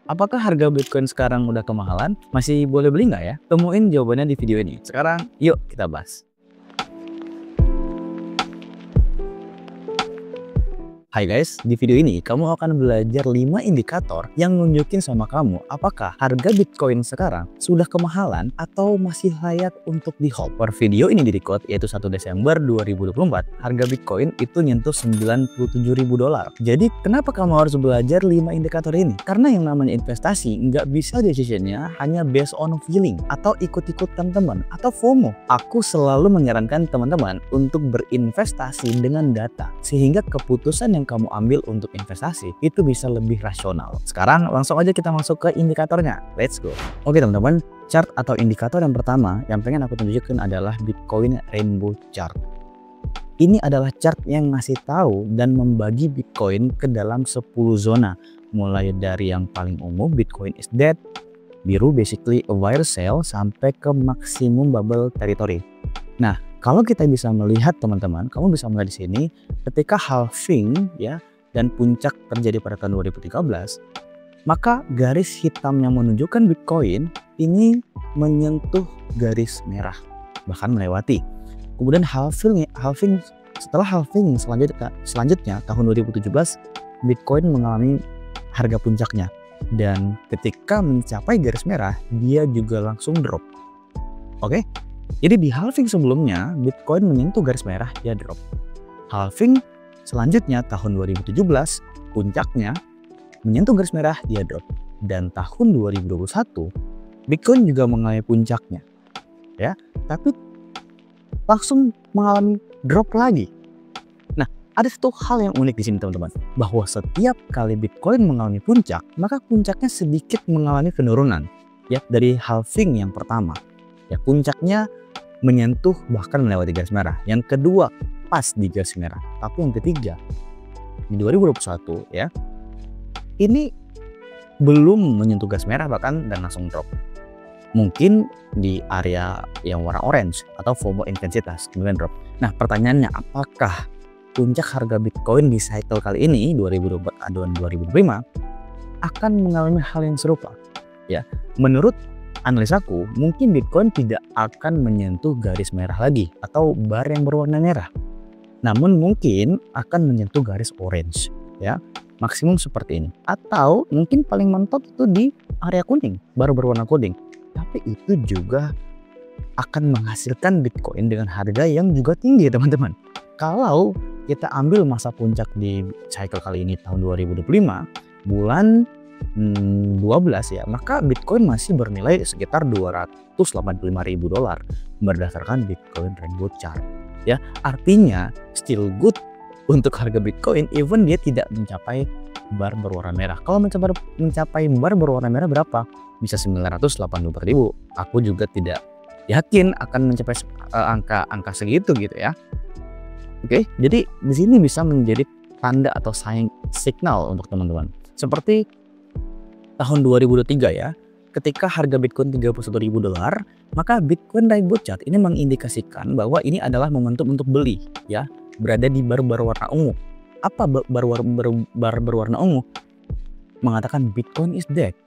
Apakah harga Bitcoin sekarang udah kemahalan? Masih boleh beli nggak ya? Temuin jawabannya di video ini. Sekarang yuk kita bahas. Hai guys, di video ini kamu akan belajar 5 indikator yang nunjukin sama kamu apakah harga Bitcoin sekarang sudah kemahalan atau masih layak untuk di hold. Per video ini direcord yaitu 1 Desember 2024, harga Bitcoin itu nyentuh $97.000. Jadi kenapa kamu harus belajar 5 indikator ini? Karena yang namanya investasi nggak bisa decisionnya hanya based on feeling atau ikut-ikutan teman atau FOMO. Aku selalu menyarankan teman-teman untuk berinvestasi dengan data sehingga keputusan yang kamu ambil untuk investasi itu bisa lebih rasional. Sekarang langsung aja kita masuk ke indikatornya. Let's go. Oke teman-teman, chart atau indikator yang pertama yang pengen aku tunjukkan adalah Bitcoin Rainbow Chart. Ini adalah chart yang ngasih tahu dan membagi Bitcoin ke dalam 10 zona. Mulai dari yang paling umum, Bitcoin is dead, biru basically a wire sale, sampai ke maksimum bubble territory. Nah, kalau kita bisa melihat teman-teman, kamu bisa melihat di sini ketika halving ya dan puncak terjadi pada tahun 2013, maka garis hitam yang menunjukkan Bitcoin ini menyentuh garis merah, bahkan melewati. Kemudian setelah halving selanjutnya tahun 2017, Bitcoin mengalami harga puncaknya dan ketika mencapai garis merah dia juga langsung drop. Oke? Jadi di halving sebelumnya Bitcoin menyentuh garis merah, dia drop. Halving selanjutnya tahun 2017 puncaknya menyentuh garis merah, dia drop. Dan tahun 2021 Bitcoin juga mengalami puncaknya, ya, tapi langsung mengalami drop lagi. Nah, ada satu hal yang unik di sini teman-teman, bahwa setiap kali Bitcoin mengalami puncak, maka puncaknya sedikit mengalami penurunan, ya, dari halving yang pertama. Ya, puncaknya menyentuh bahkan melewati garis merah. Yang kedua pas di garis merah. Tapi yang ketiga di 2021 ya, ini belum menyentuh garis merah bahkan dan langsung drop. Mungkin di area yang warna orange atau FOMO intensitas kemudian drop. Nah, pertanyaannya apakah puncak harga Bitcoin di cycle kali ini 2024 dan 2025 akan mengalami hal yang serupa? Ya, menurut analisaku, mungkin Bitcoin tidak akan menyentuh garis merah lagi atau bar yang berwarna merah. Namun mungkin akan menyentuh garis orange, ya, maksimum seperti ini. Atau mungkin paling mentok itu di area kuning, bar berwarna kuning. Tapi itu juga akan menghasilkan Bitcoin dengan harga yang juga tinggi, teman-teman. Kalau kita ambil masa puncak di cycle kali ini tahun 2025, bulan 12 ya, maka Bitcoin masih bernilai sekitar $285.000 berdasarkan Bitcoin Rainbow Chart. Ya, artinya still good untuk harga Bitcoin even dia tidak mencapai bar berwarna merah. Kalau mencapai bar berwarna merah berapa? Bisa 984.000. Aku juga tidak yakin akan mencapai angka segitu gitu ya. Oke, jadi di sini bisa menjadi tanda atau signal untuk teman-teman. Seperti tahun 2023 ya, ketika harga Bitcoin $31.000, maka Bitcoin Rainbow Chart ini mengindikasikan bahwa ini adalah momentum untuk beli ya, berada di bar berwarna ungu. Apa bar berwarna ungu? Mengatakan Bitcoin is dead,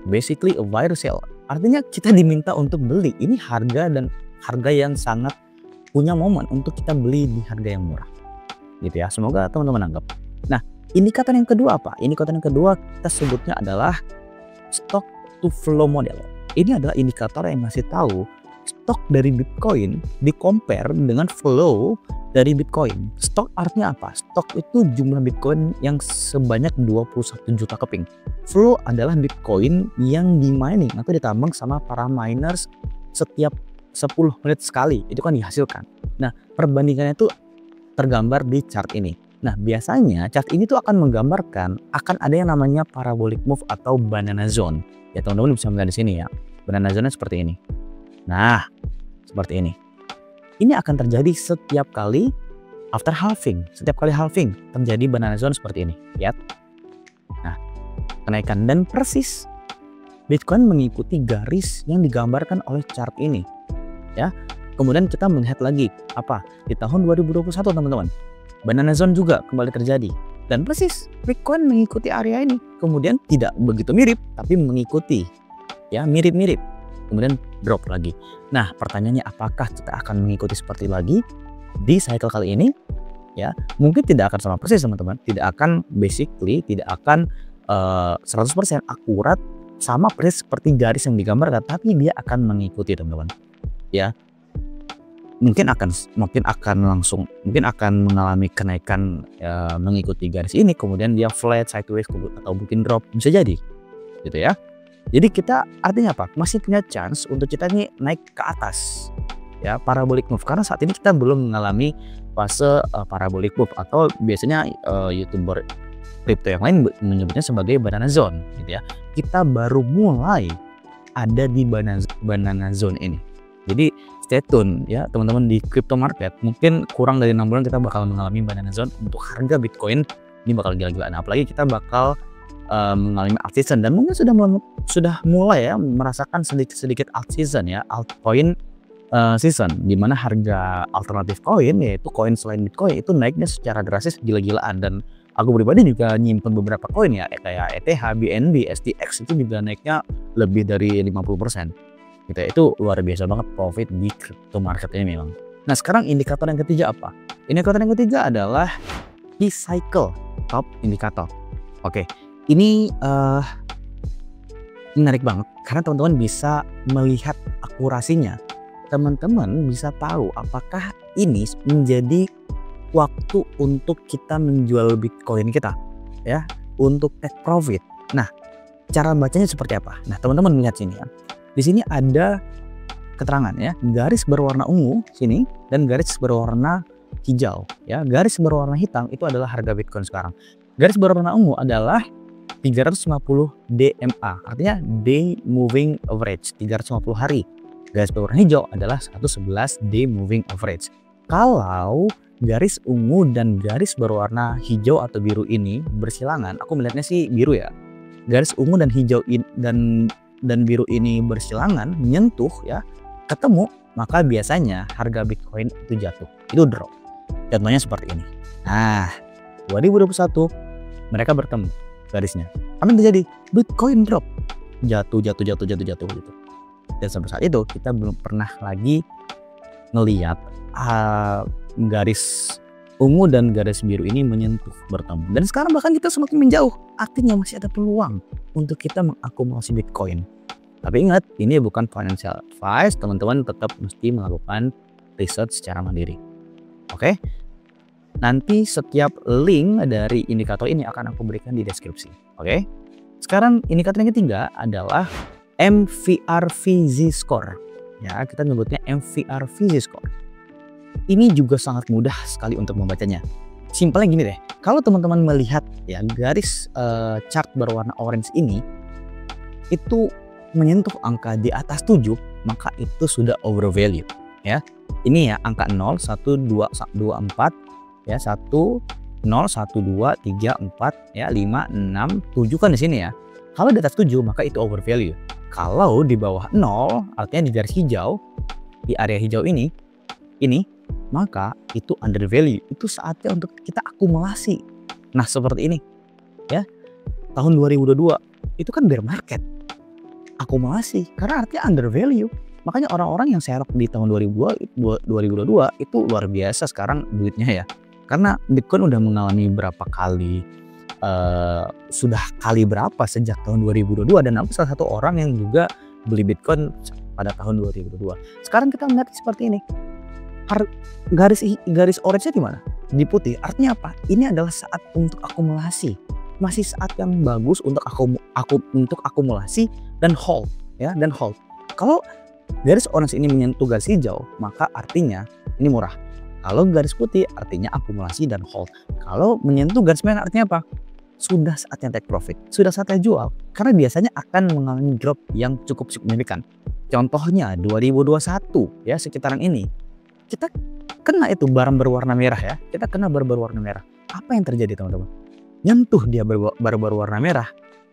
basically a wire sale. Artinya kita diminta untuk beli. Ini harga yang sangat punya momen untuk kita beli di harga yang murah. Gitu ya. Semoga teman-teman anggap. Nah, indikator yang kedua apa? Indikator yang kedua kita sebutnya adalah stock to flow model. Ini adalah indikator yang ngasih tahu stok dari Bitcoin di compare dengan flow dari Bitcoin. Stok artinya apa? Stok itu jumlah Bitcoin yang sebanyak 21 juta keping. Flow adalah Bitcoin yang di mining atau ditambang sama para miners setiap 10 menit sekali. Itu kan dihasilkan. Nah, perbandingannya itu tergambar di chart ini. Nah, biasanya chart ini tuh akan menggambarkan akan ada yang namanya parabolic move atau banana zone. Ya, teman-teman bisa melihat di sini ya. Banana zone seperti ini. Nah, seperti ini. Ini akan terjadi setiap kali after halving. Setiap kali halving terjadi banana zone seperti ini. Lihat. Nah, kenaikan dan persis Bitcoin mengikuti garis yang digambarkan oleh chart ini. Ya. Kemudian kita melihat lagi apa? Di tahun 2021 teman-teman. Banana zone juga kembali terjadi. Dan persis Bitcoin mengikuti area ini. Kemudian tidak begitu mirip, tapi mengikuti, ya mirip-mirip. Kemudian drop lagi. Nah, pertanyaannya apakah kita akan mengikuti seperti lagi di cycle kali ini? Ya, mungkin tidak akan sama persis teman-teman. Tidak akan tidak akan 100% akurat sama persis seperti garis yang digambarkan, tapi dia akan mengikuti teman-teman. Ya. Mungkin akan mengalami kenaikan mengikuti garis ini, kemudian dia flat, sideways, atau mungkin drop, bisa jadi gitu ya. Jadi kita artinya apa? Masih punya chance untuk kita ini naik ke atas ya, parabolic move, karena saat ini kita belum mengalami fase parabolic move, atau biasanya YouTuber kripto yang lain menyebutnya sebagai banana zone gitu ya. Kita baru mulai ada di banana zone ini. Jadi stay tune ya teman-teman di crypto market. Mungkin kurang dari 6 bulan kita bakal mengalami banana zone untuk harga Bitcoin. Ini bakal gila-gilaan, apalagi kita bakal mengalami alt season, dan mungkin sudah mulai ya merasakan sedikit alt season ya, altcoin season, dimana harga alternatif koin, yaitu koin selain Bitcoin, itu naiknya secara drastis gila-gilaan. Dan aku pribadi juga nyimpen beberapa koin ya, kayak ETH, BNB, STX, itu juga naiknya lebih dari 50%. Itu luar biasa banget profit di crypto market ini memang. Nah, sekarang indikator yang ketiga apa? Indikator yang ketiga adalah key cycle top indikator. Oke, ini menarik banget karena teman-teman bisa melihat akurasinya. Teman-teman bisa tahu apakah ini menjadi waktu untuk kita menjual Bitcoin kita ya, untuk take profit. Nah, cara bacanya seperti apa? Nah, teman-teman lihat sini ya. Di sini ada keterangan ya, garis berwarna ungu sini dan garis berwarna hijau ya. Garis berwarna hitam itu adalah harga Bitcoin sekarang. Garis berwarna ungu adalah 350 DMA, artinya day moving average, 350 hari. Garis berwarna hijau adalah 111 day moving average. Kalau garis ungu dan garis berwarna hijau atau biru ini bersilangan, aku melihatnya sih biru ya. Garis ungu dan hijau dan biru ini bersilangan, menyentuh ya, ketemu, maka biasanya harga Bitcoin itu jatuh, itu drop. Contohnya seperti ini. Nah, 2021 mereka bertemu garisnya. Apa yang terjadi? Bitcoin drop, jatuh gitu. Dan sampai saat itu kita belum pernah lagi ngelihat garis ungu dan garis biru ini menyentuh, bertemu. Dan sekarang bahkan kita semakin menjauh, artinya masih ada peluang untuk kita mengakumulasi Bitcoin. Tapi ingat, ini bukan financial advice, teman-teman tetap mesti melakukan riset secara mandiri. Oke? Nanti setiap link dari indikator ini akan aku berikan di deskripsi. Oke? Sekarang indikator yang ketiga adalah MVRVZ score. Ya, kita nyebutnya MVRVZ score. Ini juga sangat mudah sekali untuk membacanya. Simpelnya gini deh, kalau teman-teman melihat ya garis chart berwarna orange ini, itu menyentuh angka di atas 7, maka itu sudah overvalue ya. Ini ya angka 0, 1, 2, 4 ya, 1, 0, 1, 2, 3, 4 ya, 5, 6, 7 kan di sini ya. Kalau di atas 7 maka itu overvalue. Kalau di bawah 0, artinya di garis hijau, di area hijau ini maka itu undervalue. Itu saatnya untuk kita akumulasi. Nah, seperti ini ya. Tahun 2022 itu kan bear market. Akumulasi karena artinya undervalue. Makanya orang-orang yang serok di tahun 2022 itu luar biasa sekarang duitnya ya. Karena Bitcoin udah mengalami berapa kali sudah kali berapa sejak tahun 2022, dan aku salah satu orang yang juga beli Bitcoin pada tahun 2022. Sekarang kita melihat seperti ini. Garis orange-nya di mana? Di putih. Artinya apa? Ini adalah saat untuk akumulasi. Masih saat yang bagus untuk akumulasi dan hold ya, dan hold. Kalau garis orange ini menyentuh garis hijau, maka artinya ini murah. Kalau garis putih artinya akumulasi dan hold. Kalau menyentuh garis merah artinya apa? Sudah saatnya take profit, sudah saatnya jual. Karena biasanya akan mengalami drop yang cukup signifikan. Contohnya 2021 ya, sekitaran ini. Kita kena itu barang berwarna merah ya. Kita kena barang berwarna merah. Apa yang terjadi teman-teman? Nyentuh dia barang berwarna merah,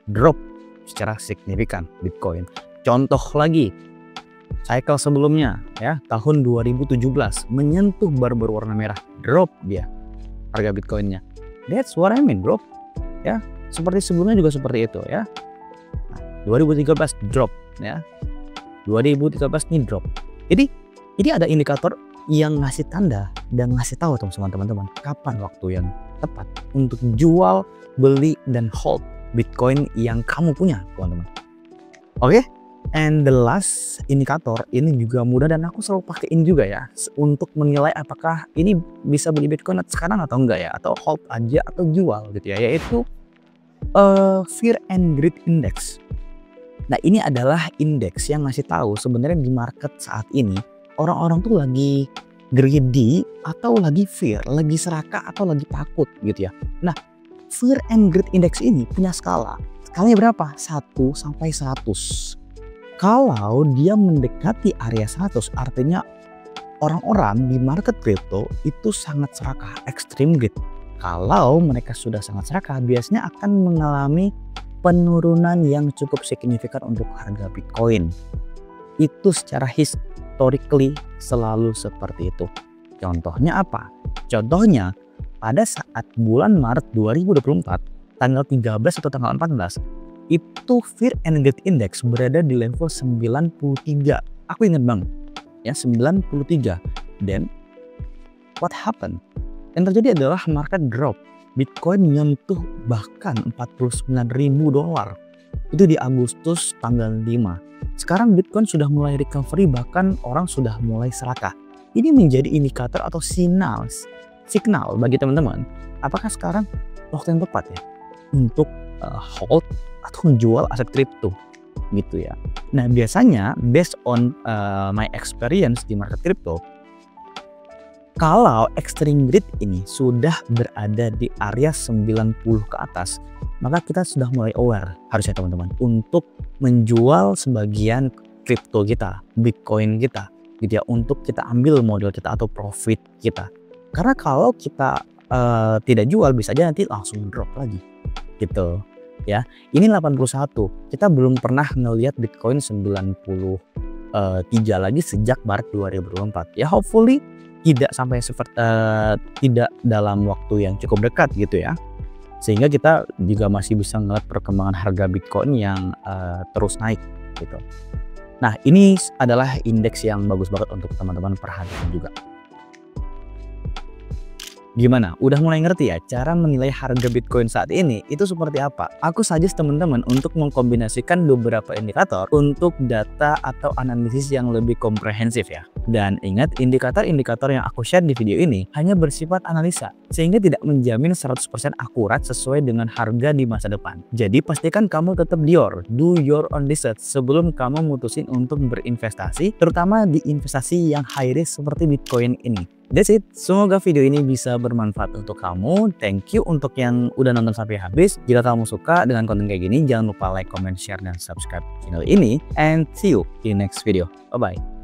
drop secara signifikan Bitcoin. Contoh lagi, cycle sebelumnya ya, tahun 2017 menyentuh barang berwarna merah, drop dia harga Bitcoinnya. That's what I mean, bro. Ya, seperti sebelumnya juga seperti itu ya. Nah, 2013 drop ya. 2013 nih drop. Jadi ini ada indikator yang ngasih tanda dan ngasih tahu teman-teman kapan waktu yang tepat untuk jual, beli, dan hold Bitcoin yang kamu punya, teman-teman. Oke, and the last indikator ini juga mudah dan aku selalu pakaiin juga ya untuk menilai apakah ini bisa beli Bitcoin sekarang atau enggak ya, atau hold aja atau jual gitu ya, yaitu Fear and Greed Index. Nah, ini adalah indeks yang ngasih tahu sebenarnya di market saat ini orang-orang tuh lagi greedy atau lagi fear, lagi serakah atau lagi takut gitu ya. Nah, Fear and Greed Index ini punya skala. Skalanya berapa? 1 sampai 100. Kalau dia mendekati area 100 artinya orang-orang di market crypto itu sangat serakah, extreme greed. Kalau mereka sudah sangat serakah biasanya akan mengalami penurunan yang cukup signifikan untuk harga Bitcoin. Itu secara historically selalu seperti itu. Contohnya apa? Contohnya pada saat bulan Maret 2024 tanggal 13 atau tanggal 14 itu Fear and Greed Index berada di level 93. Aku ingat banget ya, 93. Then what happened? Yang terjadi adalah market drop. Bitcoin menyentuh bahkan $49.000. Itu di Agustus tanggal 5. Sekarang Bitcoin sudah mulai recovery, bahkan orang sudah mulai serakah. Ini menjadi indikator atau signal bagi teman-teman apakah sekarang waktu yang tepat ya untuk hold atau menjual aset kripto gitu ya. Nah, biasanya based on my experience di market kripto, kalau extreme greed ini sudah berada di area 90 ke atas, maka kita sudah mulai aware harusnya teman-teman untuk menjual sebagian kripto kita, Bitcoin kita gitu ya, untuk kita ambil modal kita atau profit kita. Karena kalau kita tidak jual bisa aja nanti langsung drop lagi gitu ya. Ini 81, kita belum pernah ngelihat Bitcoin 93 lagi sejak Maret 2024 ya. Hopefully tidak sampai tidak dalam waktu yang cukup dekat gitu ya, sehingga kita juga masih bisa ngeliat perkembangan harga Bitcoin yang terus naik gitu. Nah, ini adalah indeks yang bagus banget untuk teman-teman perhatikan juga. Gimana? Udah mulai ngerti ya cara menilai harga Bitcoin saat ini itu seperti apa? Aku suggest teman-teman untuk mengkombinasikan beberapa indikator untuk data atau analisis yang lebih komprehensif ya. Dan ingat, indikator-indikator yang aku share di video ini hanya bersifat analisa, sehingga tidak menjamin 100% akurat sesuai dengan harga di masa depan. Jadi pastikan kamu tetap do your own research sebelum kamu mutusin untuk berinvestasi, terutama di investasi yang high risk seperti Bitcoin ini. That's it. Semoga video ini bisa bermanfaat untuk kamu. Thank you untuk yang udah nonton sampai habis. Jika kamu suka dengan konten kayak gini, jangan lupa like, comment, share, dan subscribe channel ini. And see you in next video. Bye-bye.